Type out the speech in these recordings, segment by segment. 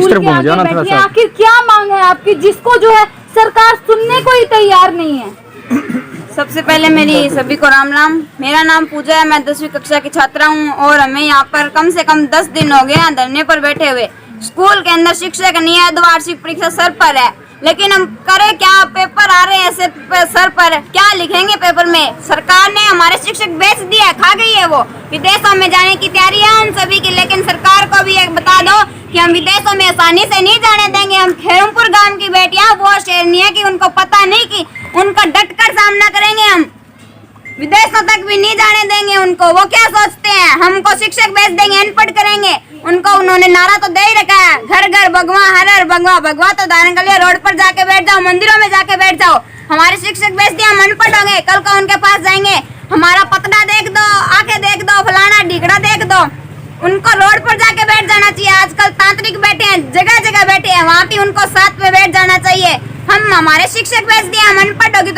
School के आगे बैठे हैं। आखिर क्या मांग है आपकी जिसको जो है सरकार सुनने को ही तैयार नहीं है? सबसे पहले मेरी सभी को राम राम। मेरा नाम पूजा है, मैं 10वीं कक्षा की छात्रा हूँ और हमें यहाँ पर कम से कम 10 दिन हो गए हैं धरने पर बैठे हुए। स्कूल के अंदर शिक्षक नहीं है, द्वार्षिक परीक्षा सर पर है, लेकिन हम करें क्या? पेपर आ रहे हैं सर पर, क्या लिखेंगे पेपर में? सरकार ने हमारे शिक्षक बेच दिया, खा गई है वो। विदेशों में जाने की तैयारी है हम सभी की, लेकिन सरकार को भी एक बता दो कि हम विदेशों में आसानी से नहीं जाने देंगे। हम खेरमपुर गांव की बेटियां वो शेरनी है कि उनको पता नहीं कि उनका डटकर सामना करेंगे। हम विदेशों तक भी नहीं जाने देंगे उनको। वो क्या सोचते हैं हमको शिक्षक भेज देंगे, अनपढ़ करेंगे उनको? उन्होंने नारा तो दे ही रखा है, घर घर भगवा, हर हर भगवा। भगवा तो धारण कर लिया, रोड पर जाके बैठ जाओ, मंदिरों में जाके बैठ जाओ। हमारे शिक्षक भेज दिया, हम अनपढ़ होंगे, कल को उनके पास जाएंगे, हमारा पतला देख दो, आंखें देख दो, फलाना ढिगड़ा देख दो। उनको रोड पर जाके बैठ जाना चाहिए। आजकल तांत्रिक बैठे हैं, जगह जगह बैठे हैं, वहाँ भी उनको साथ में बैठ जाना चाहिए। हम हमारे शिक्षक भेज दिए, हम अनपढ़ होगी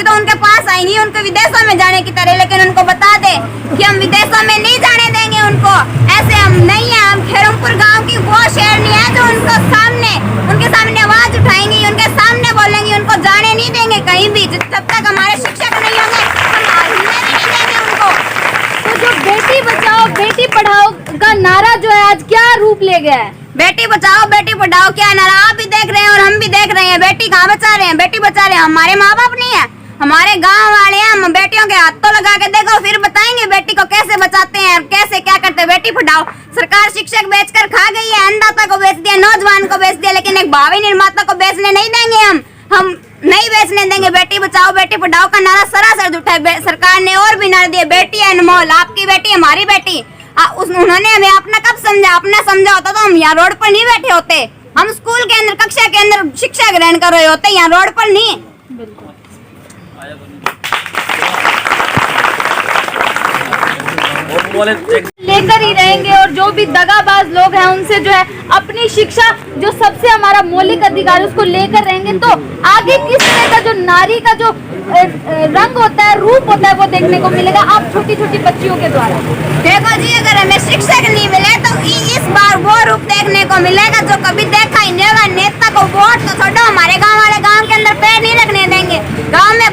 तो उनके पास आएंगी, उनको विदेशों में जाने की तरह, लेकिन उनको बता दे कि हम विदेशों में नहीं जाने देंगे उनको। ऐसे हम नहीं है, हम खेरमपुर गांव की वो शेरनी है जो उनके सामने आवाज उठाएंगी, उनके सामने बोलेंगी, उनको जाने नहीं देंगे कहीं भी। जब तक हमारे शिक्षक नहीं होंगे हम हिलने भी नहीं देंगे उनको। तो जो बेटी बचाओ बेटी पढ़ाओ का नारा जो है आज क्या रूप ले गया है? बेटी बचाओ बेटी पढ़ाओ क्या नारा आप भी देख रहे हैं और हम भी देख रहे हैं। बेटी कहाँ बचा रहे हैं? बेटी बचा रहे हैं हमारे माँ बाप नहीं है, हमारे गांव वाले हैं। हम बेटियों के हाथ तो लगा के देखो, फिर बताएंगे बेटी को कैसे बचाते हैं, कैसे क्या करते हैं। बेटी पढ़ाओ सरकार शिक्षक बेचकर खा गई है, अन्नदाता को बेच दिया, नौजवान को बेच दिया, लेकिन एक भावी निर्माता को बेचने नहीं देंगे हम नहीं बेचने देंगे। बेटी बचाओ बेटी पढ़ाओ का नारा सरासर झूठा है। सरकार ने और भी नारा दिए, बेटी है अनमोल, आपकी बेटी हमारी बेटी। उन्होंने हमें अपना कब समझा? अपना समझा होता तो हम यहाँ रोड पर नहीं बैठे होते, हम स्कूल के अंदर कक्षा के अंदर शिक्षा ग्रहण कर रहे होते, यहाँ रोड पर नहीं। लेकर ही रहेंगे और जो भी दगाबाज लोग हैं उनसे जो है अपनी शिक्षा जो सबसे हमारा मौलिक अधिकार उसको लेकर रहेंगे। तो आगे किस तरह का जो नारी का जो रंग होता है, रूप होता है, वो देखने को मिलेगा आप छोटी छोटी बच्चियों के द्वारा। देखो जी, अगर हमें शिक्षक नहीं मिले तो इस बार वो रूप देखने को मिलेगा जो कभी देखा ही नहीं होगा। नेता को वोट तो छोड़ो, हमारे गांव वाले गांव के अंदर पैर नहीं रखने देंगे। गांव में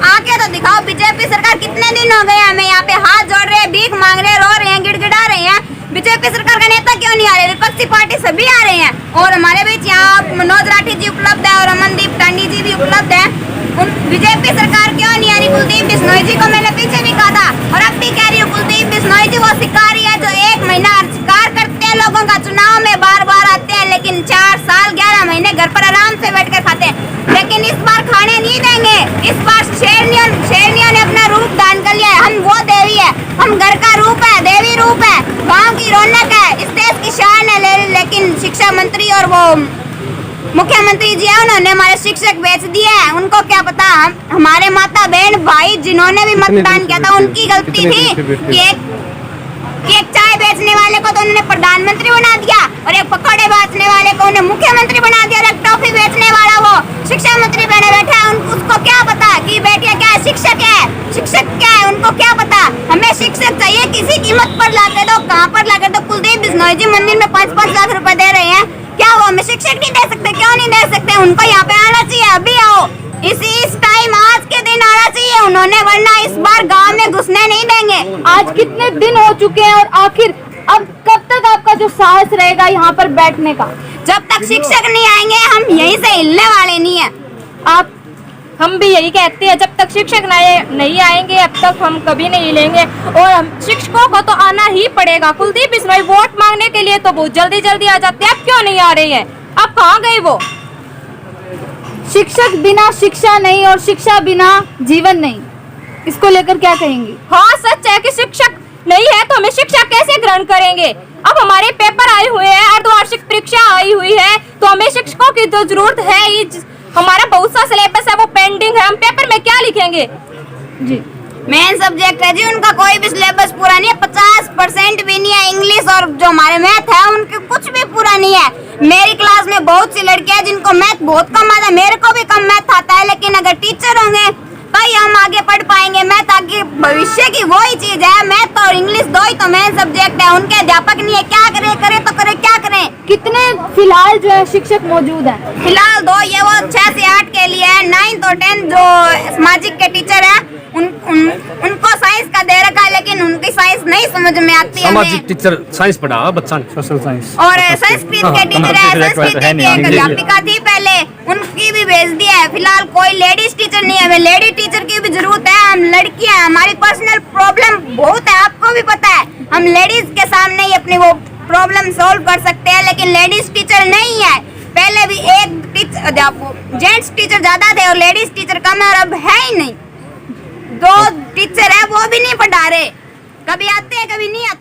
आके तो दिखाओ, बीजेपी सरकार कितने दिन हो गए हमें यहाँ पे हाथ जोड़ रहे हैं, भीख मांग रहे हैं, रो रहे हैं, गिड़गिड़ा रहे हैं। बीजेपी सरकार का नेता क्यों नहीं आ रहे? विपक्षी पार्टी सभी आ रहे हैं और हमारे बीच यहाँ मनोज राठी जी उपलब्ध है और अमनदीप टांडी जी भी उपलब्ध है। बीजेपी सरकार क्यों नहीं आ रही? कुलदीप बिश्नोई जी को मैंने पीछे भी कहा था और अब भी कह रही हूँ, कुलदीप बिश्नोई जी वो शिकारी है जो 1 महीना शिकार करते हैं लोगों का, चुनाव में बार बार आते हैं, लेकिन 4 साल 11 महीने घर पर आराम से बैठ कर खाते हैं। लेकिन इस बार खाने नहीं देंगे। इस बार शेरनियों ने अपना रूप दान कर लिया है। हम वो देवी है, हम घर का रूप है, देवी रूप है, गाँव की रौनक है, इस देश की शान है। लेकिन शिक्षा मंत्री और वो मुख्यमंत्री जी है, उन्होंने हमारे शिक्षक बेच दिए हैं। उनको क्या पता? हमारे माता बहन भाई जिन्होंने भी मतदान किया था उनकी गलती थी कि एक चाय बेचने वाले को तो उन्होंने प्रधानमंत्री बना दिया और एक पकौड़े बेचने वाले को उन्हें मुख्यमंत्री बना दिया और एक टॉफी बेचने वाला वो शिक्षा मंत्री बने बैठा है। उसको क्या पता कि बेटियां क्या है, शिक्षक क्या है, उनको क्या पता? हमें शिक्षक चाहिए, किसी कीमत पर लाके दो। कहाँ पर लाके दो? कुलदीप बिश्नोई जी मंदिर में 5-5 लाख रुपए दे रहे हैं, क्या वो हमें शिक्षक नहीं दे सकते? क्यों नहीं दे सकते? उनको यहाँ पे आना चाहिए, अभी आओ, इस टाइम आज के दिन आना चाहिए उन्होंने, वरना इस बार गांव में घुसने नहीं देंगे। आज कितने दिन हो चुके हैं और आखिर अब कब तक आपका जो साहस रहेगा यहाँ पर बैठने का? जब तक शिक्षक नहीं आएंगे हम यहीं से हिलने वाले नहीं है। हम भी यही कहते हैं, जब तक शिक्षक नहीं आएंगे अब तक हम कभी नहीं लेंगे और हम शिक्षकों को तो आना ही पड़ेगा। कुलदीप बिश्नोई वोट मांगने के लिए तो बहुत जल्दी आ जाते हैं, अब क्यों नहीं आ रही है? अब कहाँ गई वो? शिक्षक बिना शिक्षा नहीं और शिक्षा बिना जीवन नहीं, इसको लेकर क्या कहेंगी? हाँ, सच है कि शिक्षक नहीं है तो हमें शिक्षा कैसे ग्रहण करेंगे? अब हमारे पेपर आए हुए हैं, अर्धवार्षिक परीक्षा आई हुई है, तो हमें शिक्षकों की तो जरूरत है ही। हमारा बहुत सा सिलेबस है वो पेंडिंग है, हम पेपर में क्या लिखेंगे? जी, मेन सब्जेक्ट है जी उनका, कोई भी सिलेबस पूरा नहीं है, 50% भी नहीं है। इंग्लिश और जो हमारे मैथ है उनके कुछ भी पूरा नहीं है। मेरी क्लास में बहुत सी लड़कियां जिनको मैथ बहुत कम आता है, मेरे को भी कम मैथ आता है, लेकिन अगर टीचर होंगे तो ही हम आगे पढ़ पाएंगे। मैथ आगे भविष्य की वही चीज है, मैथ और इंग्लिश 2 ही तो मेन सब्जेक्ट है। उनके अध्यापक नहीं है, क्या करे तो करे, क्या करे में। कितने फिलहाल जो है शिक्षक मौजूद हैं? फिलहाल 2, ये वो 6 से 8 के लिए है। 9th और 10th जो सामाजिक के टीचर है उनको साइंस का दे रखा है, लेकिन उनकी साइंस नहीं समझ में आती है सामाजिक टीचर साइंस पढ़ा बच्चा ने, सोशल साइंस। और संस्कृत के टीचर है, संस्कृत की एक अध्यापिका थी पहले, उनकी भी भेज दिया है। फिलहाल कोई लेडीज टीचर नहीं है, हमें लेडी टीचर की भी जरूरत है। हम लड़कियां, हमारी पर्सनल प्रॉब्लम बहुत है, आपको भी पता है। हम लेडीज के सामने ही अपनी वो प्रॉब्लम सॉल्व कर सकते हैं, लेकिन लेडीज टीचर नहीं है। पहले भी एक जेंट्स टीचर ज्यादा थे और लेडीज टीचर कम है, और अब है ही नहीं। 2 टीचर है, वो भी नहीं पढ़ा रहे, कभी आते हैं कभी नहीं आते।